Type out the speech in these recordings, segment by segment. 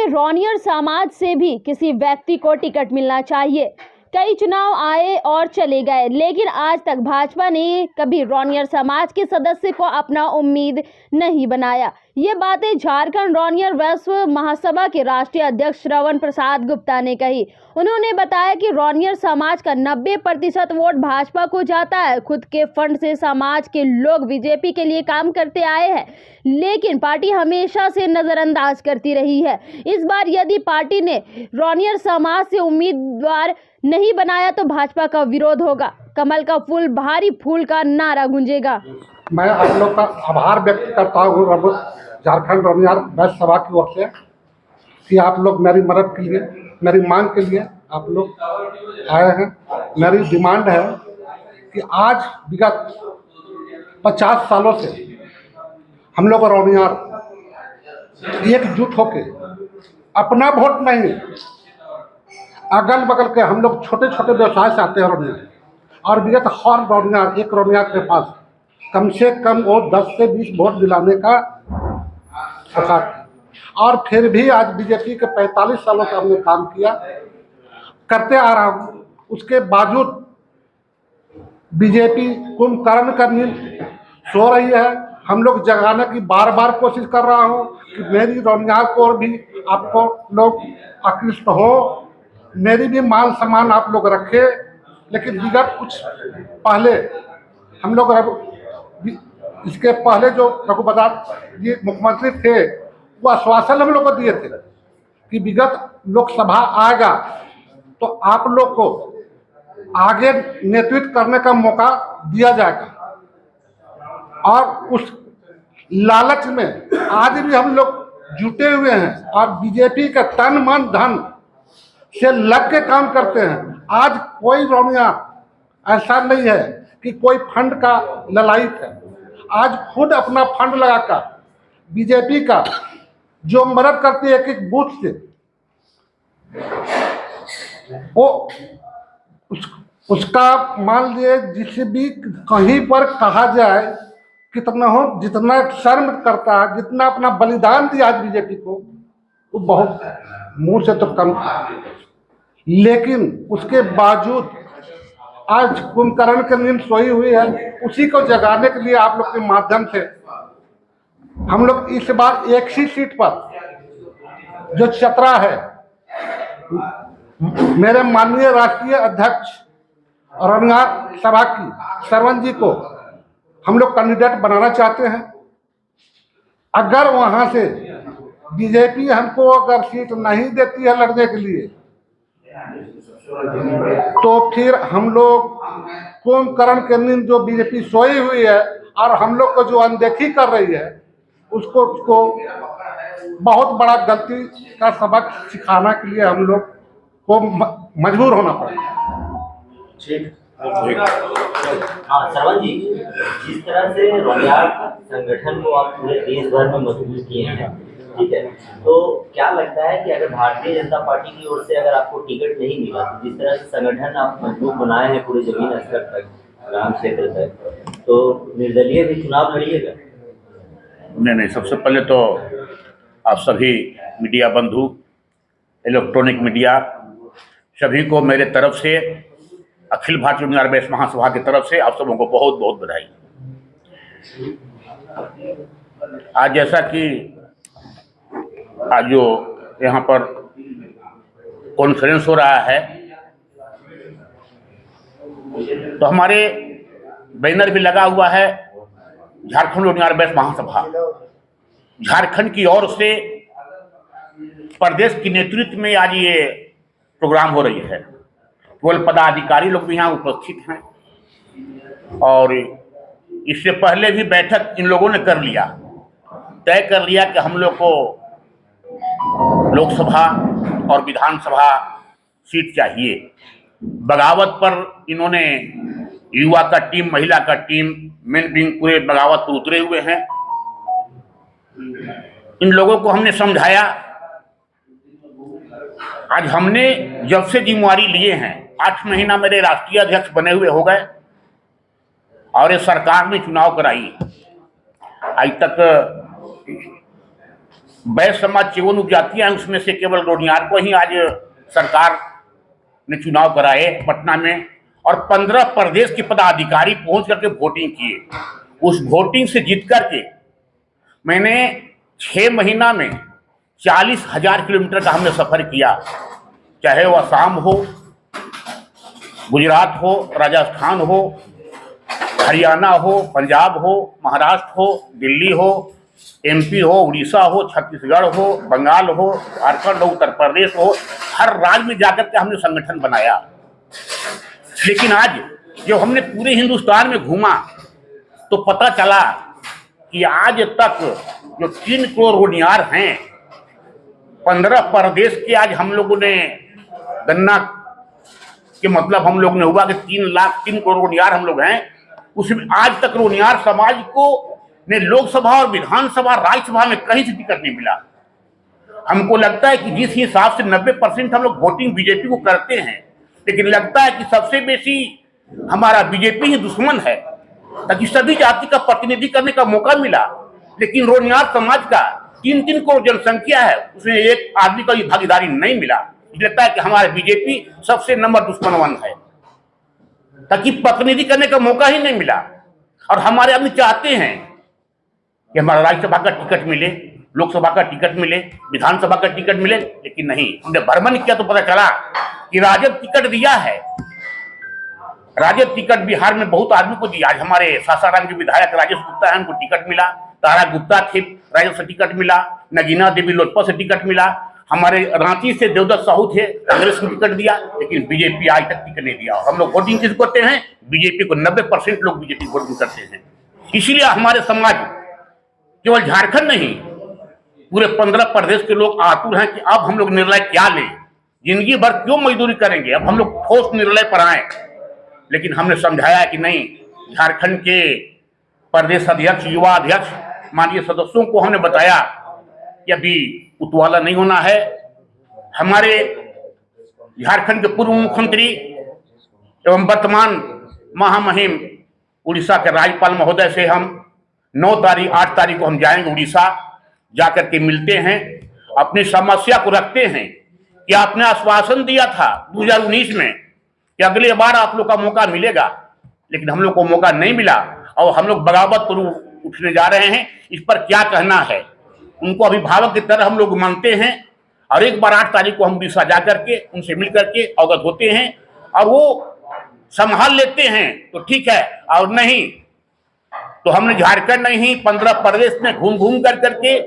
में रौनियर समाज से भी किसी व्यक्ति को टिकट मिलना चाहिए। कई चुनाव आए और चले गए, लेकिन आज तक भाजपा ने कभी रौनियर समाज के सदस्य को अपना उम्मीद नहीं बनाया। ये बातें झारखंड रौनियर वैश्व महासभा के राष्ट्रीय अध्यक्ष श्रवण प्रसाद गुप्ता ने कही। उन्होंने बताया कि रौनियर समाज का 90% वोट भाजपा को जाता है। खुद के फंड से समाज के लोग बीजेपी के लिए काम करते आए हैं, लेकिन पार्टी हमेशा से नजरअंदाज करती रही है। इस बार यदि पार्टी ने रौनियर समाज से उम्मीदवार नहीं बनाया तो भाजपा का विरोध होगा। कमल का फूल भारी फूल का नारा गूंजेगा। मैं आप लोग का आभार व्यक्त करता हूँ झारखंड रौनियर वैश्य सभा की ओर से कि आप लोग मेरी मदद के लिए, मेरी मांग के लिए आप लोग आए हैं। मेरी डिमांड है कि आज विगत 50 सालों से हम लोग रौनियर एकजुट होके अपना वोट नहीं, अगल बगल के हम लोग छोटे छोटे व्यवसाय से आते हैं रौनियर, और विगत हर रौनियर एक रौनियर के पास कम से कम वो 10 से 20 वोट दिलाने का औकात, और फिर भी आज बीजेपी के 45 सालों से हमने काम किया करते आ रहा हूँ। उसके बावजूद बीजेपी कुंभकर्ण का नींद सो रही है। हम लोग जगाने की बार बार कोशिश कर रहा हूँ कि मेरी रौनियर को भी आपको लोग आकृष्ट हो, मेरी भी मान सम्मान आप लोग रखे। लेकिन विगत कुछ पहले हम लोग इसके पहले जो रघुपति जी मुख्यमंत्री थे, वो आश्वासन हम लोग को दिए थे कि विगत लोकसभा आएगा तो आप लोग को आगे नेतृत्व करने का मौका दिया जाएगा, और उस लालच में आज भी हम लोग जुटे हुए हैं और बीजेपी का तन मन धन से लग के काम करते हैं। आज कोई रौनियर ऐसा नहीं है कि कोई फंड का ललायत है। आज खुद अपना फंड लगाकर बीजेपी का जो मदद करती है एक बूथ से, वो उसका मान लिए जिस भी कहीं पर कहा जाए कितना हो, जितना शर्म करता है, जितना अपना बलिदान दिया आज बीजेपी को, वो बहुत मुंह से तो कम था। लेकिन उसके बावजूद आज कुंभकर्ण की नींद सोई हुई है। उसी को जगाने के लिए आप लोग के माध्यम से हम लोग इस बार एक ही सीट पर जो चतरा है, मेरे माननीय राष्ट्रीय अध्यक्ष रौनियर सभा की श्रवण जी को हम लोग कैंडिडेट बनाना चाहते हैं। अगर वहां से बीजेपी हमको अगर सीट नहीं देती है लड़ने के लिए, तो फिर हम लोग कुंभकर्ण के नींद जो बीजेपी सोई हुई है और हम लोग को जो अनदेखी कर रही है, उसको बहुत बड़ा गलती का सबक सिखाने के लिए हम लोग को मजबूर होना पड़ेगा। ठीक। हाँ श्रवण जी, जिस तरह से रौनियर संगठन को आप पूरे देश भर में मजबूत किए हैं, ठीक है, तो क्या लगता है कि अगर भारतीय जनता पार्टी की ओर से अगर आपको टिकट नहीं मिला, तो जिस तरह से संगठन आप मजबूत बनाए हैं पूरे जमीन स्तर तक, ग्राम क्षेत्र तक, तो निर्दलीय भी चुनाव लड़िएगा? नहीं, सबसे पहले तो आप सभी मीडिया बंधु, इलेक्ट्रॉनिक मीडिया, सभी को मेरे तरफ से, अखिल भारतीय रौनियर वैश्य महासभा की तरफ से आप सबों को बहुत बहुत बधाई। आज जैसा कि आज जो यहाँ पर कॉन्फ्रेंस हो रहा है, तो हमारे बैनर भी लगा हुआ है झारखंड रौनियर वैश्य महासभा। झारखंड की ओर से प्रदेश की नेतृत्व में आज ये प्रोग्राम हो रही है। केवल पदाधिकारी लोग भी यहाँ उपस्थित हैं, और इससे पहले भी बैठक इन लोगों ने कर लिया, तय कर लिया कि हम लोग को लोकसभा और विधानसभा सीट चाहिए। बगावत पर इन्होंने युवा का टीम, महिला का टीम, मेन विंग पूरे बगावत पर उतरे हुए हैं। इन लोगों को हमने समझाया। आज हमने जब से जिम्मेवारी लिए हैं, 8 महीना मेरे राष्ट्रीय अध्यक्ष बने हुए हो गए, और ये सरकार ने चुनाव कराई। आज तक वैश्य समाज 54 उपजातियां हैं, उसमें से केवल रोनियार को ही आज सरकार ने चुनाव कराए पटना में, और 15 प्रदेश के पदाधिकारी पहुंच करके वोटिंग किए। उस वोटिंग से जीत करके मैंने 6 महीना में 40,000 किलोमीटर का हमने सफर किया, चाहे वो असम हो, गुजरात हो, राजस्थान हो, हरियाणा हो, पंजाब हो, महाराष्ट्र हो, दिल्ली हो, एमपी हो, उड़ीसा हो, छत्तीसगढ़ हो, बंगाल हो, झारखंड हो, उत्तर प्रदेश हो, हर राज्य में जाकर के हमने संगठन बनाया। लेकिन आज जब हमने पूरे हिंदुस्तान में घूमा तो पता चला कि आज तक जो 3 करोड़ रोनियार हैं, 15 प्रदेश के आज हम लोगों ने गन्ना के मतलब हम लोग ने हुआ कि 3 करोड़ रोनियार हम लोग हैं, उसमें आज तक रोनियार समाज को ने लोकसभा और विधानसभा राज्यसभा में कहीं से टिकट नहीं मिला। हमको लगता है कि जिस हिसाब से 90% हम लोग वोटिंग बीजेपी को करते हैं, लेकिन लगता है कि सबसे बेसी हमारा बीजेपी ही दुश्मन है, ताकि सभी जाति का प्रतिनिधि करने का मौका मिला। लेकिन रोनियार समाज का 3 करोड़ जनसंख्या है, उसमें एक आदमी का भी भागीदारी नहीं मिला। लगता है कि हमारे बीजेपी सबसे नंबर दुश्मन 1 है, ताकि प्रतिनिधि करने का मौका ही नहीं मिला। और हमारे आदमी चाहते हैं कि हमारा राज्यसभा का टिकट मिले, लोकसभा का टिकट मिले, विधानसभा का टिकट मिले, लेकिन नहीं। हमने भ्रमण किया तो पता चला कि राजद टिकट दिया है, राजद टिकट बिहार में बहुत आदमी को दिया। आज हमारे सासाराम के विधायक राजेश गुप्ता है, उनको टिकट मिला। तारा गुप्ता थे, राजद से टिकट मिला। नगीना देवी लोजपा से टिकट मिला। हमारे रांची से देवदत्त साहू थे, कांग्रेस ने टिकट दिया, लेकिन बीजेपी आज तक टिकट नहीं दिया। हम लोग वोटिंग किस करते हैं? बीजेपी को 90% लोग बीजेपी वोटिंग करते हैं। इसीलिए हमारे समाज केवल झारखंड नहीं, पूरे 15 प्रदेश के लोग आतुर हैं कि अब हम लोग निर्णय क्या लें, जिंदगी भर क्यों मजदूरी करेंगे, अब हम लोग ठोस निर्णय पर आए। लेकिन हमने समझाया कि नहीं, झारखंड के प्रदेश अध्यक्ष, युवा अध्यक्ष, माननीय सदस्यों को हमने बताया कि अभी उतवाला नहीं होना है। हमारे झारखंड के पूर्व मुख्यमंत्री एवं वर्तमान महामहिम उड़ीसा के राज्यपाल महोदय से हम 8 तारीख को हम जाएंगे उड़ीसा, जाकर के मिलते हैं, अपनी समस्या को रखते हैं कि आपने आश्वासन दिया था 2019 में कि अगली बार आप लोग का मौका मिलेगा, लेकिन हम लोग को मौका नहीं मिला और हम लोग बगावत पर उठने जा रहे हैं। इस पर क्या कहना है? उनको अभिभावक की तरह हम लोग मानते हैं और एक बार 8 तारीख को हम उड़ीसा जा करके उनसे मिल करके अवगत होते हैं और वो संभाल लेते हैं तो ठीक है, और नहीं तो हमने झारखंड नहीं 15 प्रदेश में घूम घूम कर करके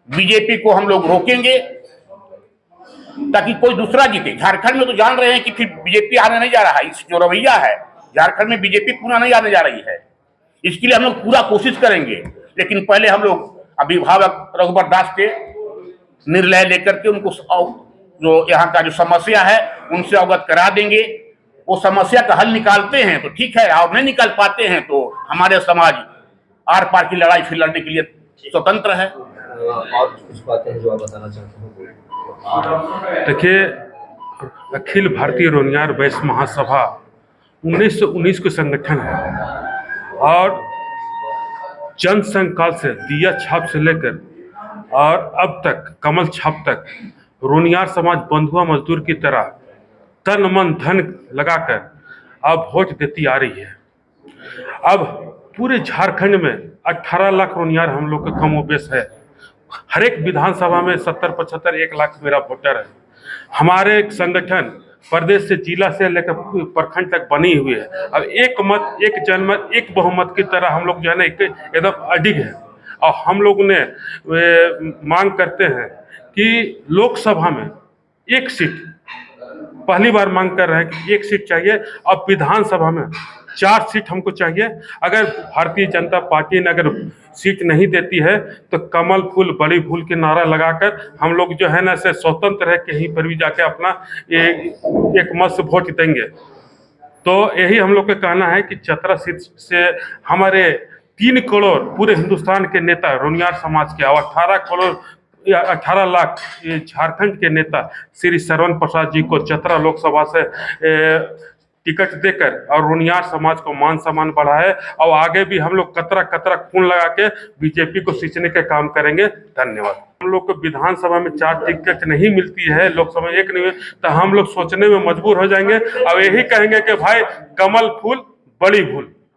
बीजेपी को हम लोग रोकेंगे ताकि कोई दूसरा जीते। झारखंड में तो जान रहे हैं कि फिर बीजेपी आने नहीं जा रहा है। इस जो रवैया है झारखंड में, बीजेपी पूरा नहीं आने जा रही है। इसके लिए हम लोग पूरा कोशिश करेंगे, लेकिन पहले हम लोग अभिभावक रघुवर दास के निर्णय लेकर के उनको जो यहाँ का जो समस्या है उनसे अवगत करा देंगे। वो समस्या का हल निकालते हैं तो ठीक है, और नहीं निकाल पाते हैं तो हमारे समाज आर पार की लड़ाई फिर लड़ने के लिए स्वतंत्र है। और कुछ बातें जो आप बताना चाहते हैं? देखिए, अखिल भारतीय रोनियार वैश्य महासभा 1919 के संगठन है और जनसंघ काल से दिया छाप से लेकर और अब तक कमल छाप तक रोनियार समाज बंधुआ मजदूर की तरह तन मन धन लगाकर अब वोट देती आ रही है। अब पूरे झारखंड में 18 लाख रोनियार हम लोग का कमोबेश है। हर एक विधानसभा में 70-75 1 लाख मेरा वोटर है। हमारे संगठन प्रदेश से, जिला से लेकर प्रखंड तक बनी हुई है। अब एक मत, एक जनमत, एक बहुमत की तरह हम लोग जो है ना एकदम अडिग है। और हम लोग ने मांग करते हैं कि लोकसभा में 1 सीट, पहली बार मांग कर रहे हैं कि 1 सीट चाहिए। अब विधानसभा में 4 सीट हमको चाहिए। अगर भारतीय जनता पार्टी ने अगर सीट नहीं देती है तो कमल फूल बड़ी फूल के नारा लगाकर हम लोग जो है ना से स्वतंत्र है, कहीं पर भी जाके अपना एक मत से वोट देंगे। तो यही हम लोग का कहना है कि 17 सीट से हमारे 3 करोड़ पूरे हिंदुस्तान के नेता रोनियार समाज के और 18 लाख झारखंड के नेता श्री श्रवण प्रसाद जी को चतरा लोकसभा से टिकट देकर और रोनियार समाज को मान सम्मान बढ़ाए और आगे भी हम लोग कतरा कतरा खून लगा के बीजेपी को सींचने के काम करेंगे। धन्यवाद। हम लोग को विधानसभा में 4 टिकट नहीं मिलती है, लोकसभा में 1 नहीं, तो हम लोग सोचने में मजबूर हो जाएंगे और यही कहेंगे कि भाई कमल फूल बड़ी भूल।